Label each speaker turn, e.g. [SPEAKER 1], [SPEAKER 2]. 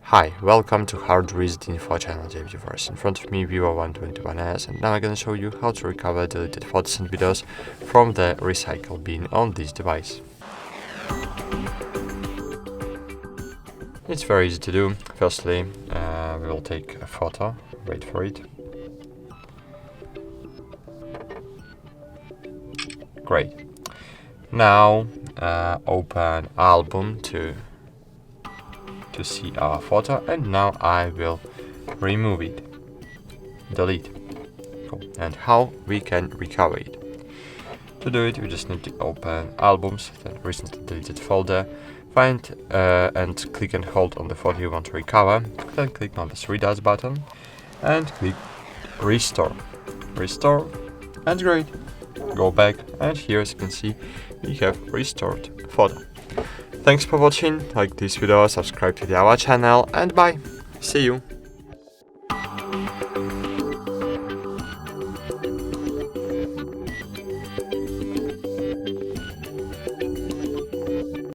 [SPEAKER 1] Hi, welcome to HardReset.Info channel JVGverse. In front of me VIVO Y21s, and now I'm gonna show you how to recover deleted photos and videos from the recycle bin on this device. It's very easy to do. Firstly, we will take a photo, wait for it. Great. Now open album to see our photo, and now I will remove it, delete. Cool. And how we can recover it? To do it, we just need to open albums, the recently deleted folder, find and click and hold on the photo you want to recover, then click on the three dots button and click restore, and great. Go back, and here, as you can see, we have restored the photo. Thanks for watching, like this video, subscribe to our channel, and bye! See you!